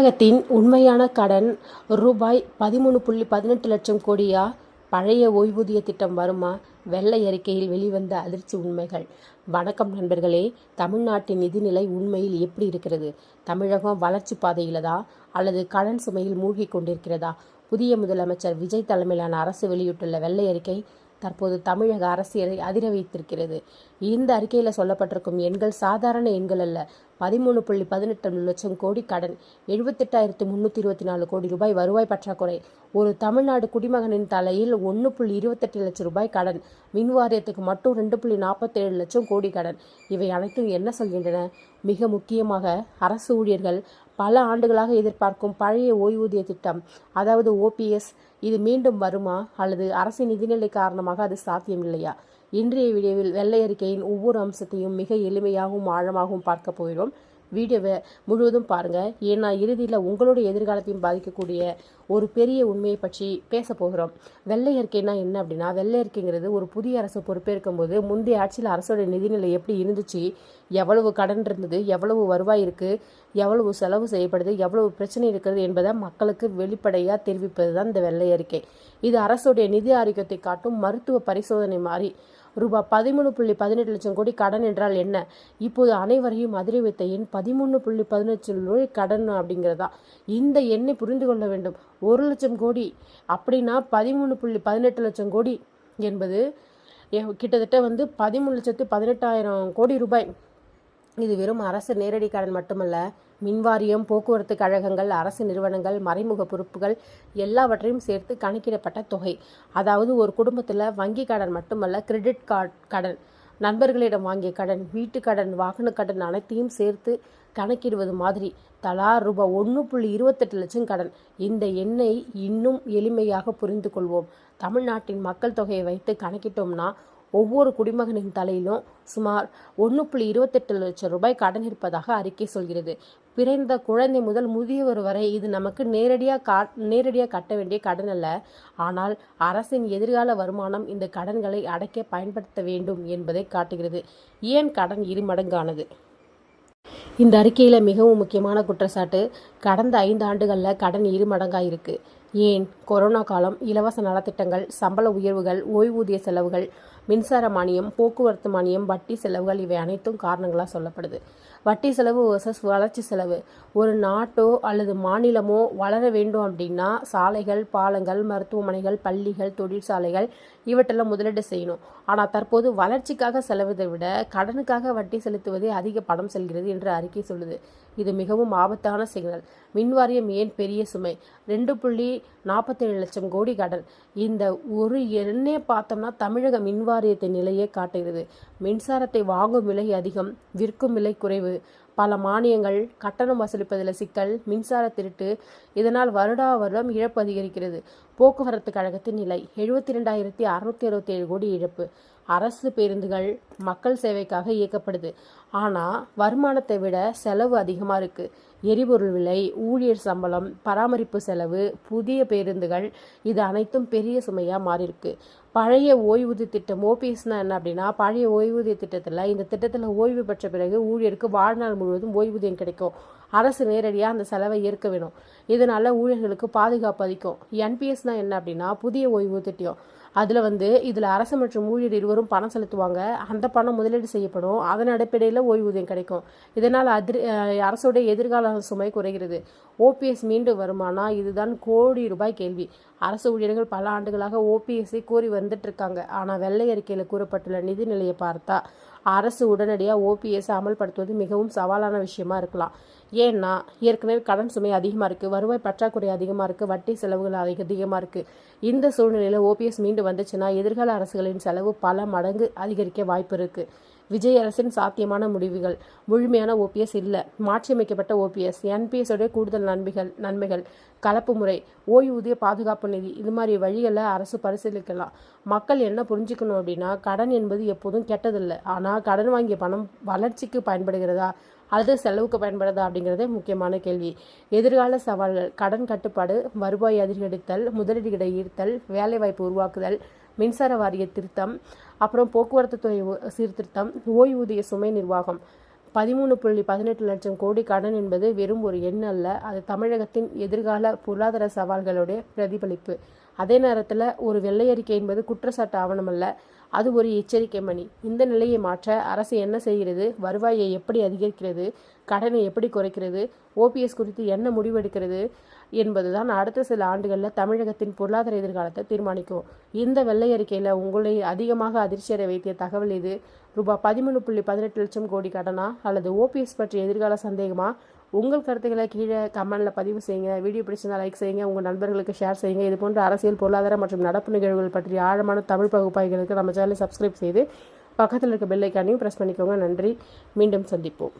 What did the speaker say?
தமிழகத்தின் உண்மையான கடன் ரூபாய் 13.18 லட்சம் கோடியா? பழைய ஓய்வூதிய திட்டம் வருமா? வெள்ளை அறிக்கையில் வெளிவந்த அதிர்ச்சி உண்மைகள். வணக்கம் நண்பர்களே. தமிழ்நாட்டின் நிதிநிலை உண்மையில் எப்படி இருக்கிறது? தமிழகம் வளர்ச்சி பாதையிலதா அல்லது கடன் சுமையில் மூழ்கி கொண்டிருக்கிறதா? புதிய முதலமைச்சர் விஜய் தலைமையிலான அரசு வெளியிட்டுள்ள வெள்ளை அறிக்கை தற்போது தமிழக அரசியலை அதிர வைத்திருக்கிறது. இந்த அறிக்கையில் சொல்லப்பட்டிருக்கும் எண்கள் சாதாரண எண்கள் அல்ல. 13.18 லட்சம் கோடி கடன், 78,324 கோடி ரூபாய் வருவாய் பற்றாக்குறை, ஒரு தமிழ்நாடு குடிமகனின் தலையில் 1.28 லட்சம் ரூபாய் கடன், மின் வாரியத்துக்கு மட்டும் 2.47 லட்சம் கோடி கடன். இவை அனைத்தும் என்ன சொல்கின்றன? மிக முக்கியமாக அரசு ஊழியர்கள் பல ஆண்டுகளாக எதிர்பார்க்கும் பழைய ஓய்வூதிய திட்டம், அதாவது ஓபிஎஸ், இது மீண்டும் வருமா அல்லது அரசின் நிதிநிலை காரணமாக அது சாத்தியம் இல்லையா? இன்றைய வீடியோவில் வெள்ளை அறிக்கையின் ஒவ்வொரு அம்சத்தையும் மிக எளிமையாகவும் ஆழமாகவும் பார்க்க போகிறோம். வீடியோவை முழுவதும் பாருங்கள். ஏன்னா இறுதியில் உங்களுடைய எதிர்காலத்தையும் பாதிக்கக்கூடிய ஒரு பெரிய உண்மையை பற்றி பேச போகிறோம். வெள்ளை அறிக்கைனா என்ன அப்படின்னா, வெள்ளை அறிக்கைங்கிறது ஒரு புதிய அரசு பொறுப்பேற்கும் போது முந்தைய ஆட்சியில் அரசோட நிதிநிலை எப்படி இருந்துச்சு, எவ்வளவு கடன் இருந்தது, எவ்வளவு வருவாய் இருக்குது, எவ்வளவு செலவு செய்யப்படுது, எவ்வளவு பிரச்சனை இருக்கிறது என்பதை மக்களுக்கு வெளிப்படையாக தெரிவிப்பது தான் இந்த வெள்ளை அறிக்கை. இது அரசுடைய நிதி ஆரோக்கியத்தை காட்டும் மருத்துவ பரிசோதனை மாதிரி. ரூபாய் 13.18 லட்சம் கோடி கடன் என்றால் என்ன? இப்போது அனைவரையும் அதிர வைத்த எண் 13.18 லட்சம் கடன் அப்படிங்கிறதா. இந்த எண்ணை புரிந்து கொள்ள வேண்டும். 1 லட்சம் கோடி அப்படின்னா 13.18 லட்சம் கோடி என்பது கிட்டத்தட்ட 13,18,000 கோடி ரூபாய். இது வெறும் அரசு நேரடி கடன் மட்டுமல்ல, மின்வாரியம், போக்குவரத்து கழகங்கள், அரசு நிறுவனங்கள், மறைமுக பொறுப்புகள் எல்லாவற்றையும் சேர்த்து கணக்கிடப்பட்ட தொகை. அதாவது ஒரு குடும்பத்தில் வங்கி கடன் மட்டுமல்ல, கிரெடிட் கார்டு கடன், நண்பர்களிடம் வாங்கிய கடன், வீட்டு கடன், வாகன கடன் அனைத்தையும் சேர்த்து கணக்கிடுவது மாதிரி தலா ரூபாய் 1.28 லட்சம் கடன். இந்த எண்ணை இன்னும் எளிமையாக புரிந்து கொள்வோம். தமிழ்நாட்டின் மக்கள் தொகையை வைத்து கணக்கிட்டோம்னா ஒவ்வொரு குடிமகனின் தலையிலும் சுமார் 1.28 லட்சம் ரூபாய் கடன் இருப்பதாக அறிக்கை சொல்கிறது. பிறந்த குழந்தை முதல் முதியவர் வரை இது நமக்கு நேரடியாக கட்ட வேண்டிய கடன் அல்ல. ஆனால் அரசின் எதிர்கால வருமானம் இந்த கடன்களை அடைக்க பயன்படுத்த வேண்டும் என்பதை காட்டுகிறது. ஏன் கடன் இருமடங்கானது? இந்த அறிக்கையில் மிகவும் முக்கியமான குற்றச்சாட்டு, கடந்த 5 ஆண்டுகளில் கடன் இருமடங்காயிருக்கு. ஏன்? கொரோனா காலம், இலவச நலத்திட்டங்கள், சம்பள உயர்வுகள், ஓய்வூதிய செலவுகள், மின்சார மானியம், போக்குவரத்து மானியம், வட்டி செலவுகள், இவை அனைத்தும் காரணங்களாக சொல்லப்படுது. வட்டி செலவு வர்சஸ் வளர்ச்சி செலவு. ஒரு நாட்டோ அல்லது மாநிலமோ வளர வேண்டும் அப்படின்னா சாலைகள், பாலங்கள், மருத்துவமனைகள், பள்ளிகள், தொழிற்சாலைகள் இவற்றெல்லாம் முதலீடு செய்யணும். ஆனால் தற்போது வளர்ச்சிக்காக செலவதை விட கடனுக்காக வட்டி செலுத்துவதே அதிக பணம் செல்கிறது என்று அறிக்கை சொல்லுது. இது மிகவும் ஆபத்தான சிக்னல். மின்வாரியம் ஏன் பெரிய சுமை? 2.47 லட்சம் கோடி கடன். இந்த ஒரு எண்ணே பார்த்தோம்னா தமிழக மின்வாரியத்தின் நிலையை காட்டுகிறது. மின்சாரத்தை வாங்கும் விலை அதிகம், விற்கும் விலை குறைவு, பல மானியங்கள், கட்டணம் வசூலிப்பதில் சிக்கல், மின்சார திருட்டு, இதனால் வருடம் இழப்பு அதிகரிக்கிறது. போக்குவரத்து கழகத்தின் நிலை 72,667 கோடி இழப்பு. அரசு பேருந்துகள் மக்கள் சேவைக்காக இயக்கப்படுது, ஆனால் வருமானத்தை விட செலவு அதிகமாக இருக்குது. எரிபொருள் விலை, ஊழியர் சம்பளம், பராமரிப்பு செலவு, புதிய பேருந்துகள், இது அனைத்தும் பெரிய சுமையாக மாறியிருக்கு. பழைய ஓய்வூதிய திட்டம் ஓபிஎஸ்னா என்ன அப்படின்னா, பழைய ஓய்வூதிய திட்டத்தில் இந்த திட்டத்தில் ஓய்வு பெற்ற பிறகு ஊழியருக்கு வாழ்நாள் முழுவதும் ஓய்வூதியம் கிடைக்கும். அரசு நேரடியாக அந்த செலவை ஏற்க வேணும். இதனால் ஊழியர்களுக்கு பாதுகாப்பு அதிகம். என்பிஎஸ்னா என்ன அப்படின்னா, புதிய ஓய்வு திட்டம். இதில் அரசு மற்றும் ஊழியர் இருவரும் பணம் செலுத்துவாங்க. அந்த பணம் முதலீடு செய்யப்படும். அதன் அடிப்படையில் ஓய்வூதியம் கிடைக்கும். இதனால் அரசுடைய எதிர்கால சுமை குறைகிறது. ஓபிஎஸ் மீண்டும் வருமானா? இதுதான் கோடி ரூபாய் கேள்வி. அரசு ஊழியர்கள் பல ஆண்டுகளாக ஓபிஎஸ்ஐ கோரி வந்துட்டு இருக்காங்க. ஆனால் வெள்ளை அறிக்கையில் கூறப்பட்டுள்ள நிதி நிலையை பார்த்தா அரசு உடனடியாக ஓபிஎஸ் அமல்படுத்துவது மிகவும் சவாலான விஷயமா இருக்கலாம். ஏன்னா ஏற்கனவே கடன் சுமை அதிகமாக இருக்குது, வருவாய் பற்றாக்குறை அதிகமாக இருக்குது, வட்டி செலவுகள் அதிகமாக இருக்குது. இந்த சூழ்நிலையில் ஓபிஎஸ் மீண்டும் வந்துச்சுன்னா எதிர்கால அரசுகளின் செலவு பல மடங்கு அதிகரிக்க வாய்ப்பு இருக்குது. விஜய் அரசின் சாத்தியமான முடிவுகள். முழுமையான ஓபிஎஸ் இல்லை, மாற்றியமைக்கப்பட்ட ஓபிஎஸ், என்பிஎஸ் உடைய கூடுதல் நன்மைகள், கலப்பு முறை, ஓய்வூதிய பாதுகாப்பு நிதி, இது மாதிரி வழிகளை அரசு பரிசீலிக்கலாம். மக்கள் என்ன புரிஞ்சுக்கணும் அப்படின்னா, கடன் என்பது எப்போதும் கெட்டதில்லை. ஆனால் கடன் வாங்கிய பணம் வளர்ச்சிக்கு பயன்படுகிறதா அல்லது செலவுக்கு பயன்படுதா அப்படிங்கிறதே முக்கியமான கேள்வி. எதிர்கால சவால்கள்: கடன் கட்டுப்பாடு, வருவாய் அதிகரித்தல், முதலீடுகளை ஈர்த்தல், வேலைவாய்ப்பு உருவாக்குதல், மின்சார வாரிய திருத்தம், அப்புறம் போக்குவரத்து துறை சீர்திருத்தம், ஓய்வூதிய சுமை நிர்வாகம். 13.18 லட்சம் கோடி கடன் என்பது வெறும் ஒரு எண் அல்ல, அது தமிழகத்தின் எதிர்கால பொருளாதார சவால்களுடைய பிரதிபலிப்பு. அதே நேரத்தில் ஒரு வெள்ளை அறிக்கை என்பது குற்றச்சாட்டு ஆவணம் அல்ல, அது ஒரு எச்சரிக்கை மணி. இந்த நிலையை மாற்ற அரசு என்ன செய்கிறது, வருவாயை எப்படி அதிகரிக்கிறது, கடனை எப்படி குறைக்கிறது, ஓபிஎஸ் குறித்து என்ன முடிவெடுக்கிறது என்பதுதான் அடுத்த சில ஆண்டுகளில் தமிழகத்தின் பொருளாதார எதிர்காலத்தை தீர்மானிக்கும். இந்த வெள்ளை அறிக்கையில் உங்களை அதிகமாக அதிர்ச்சியடை வைத்திய தகவல் இது. ரூபாய் 13.18 லட்சம் கோடி கடனா அல்லது ஓபிஎஸ் பற்றிய எதிர்கால சந்தேகமா? உங்கள் கருத்துக்களை கீழே கமெண்ட்ல பதிவு செய்யுங்க. வீடியோ பிடிச்சிருந்தா லைக் செய்யுங்க, உங்கள் நண்பர்களுக்கு ஷேர் செய்யுங்க. இது போன்ற அரசியல், பொருளாதார மற்றும் நடப்பு நிகழ்வுகள் பற்றிய ஆழமான தமிழ் பகுப்பாய்களுக்கு நம்ம சேனலை சப்ஸ்கிரைப் செய்து பக்கத்தில் இருக்க பெல் ஐக்கானையும் ப்ரெஸ் பண்ணிக்கோங்க. நன்றி. மீண்டும் சந்திப்போம்.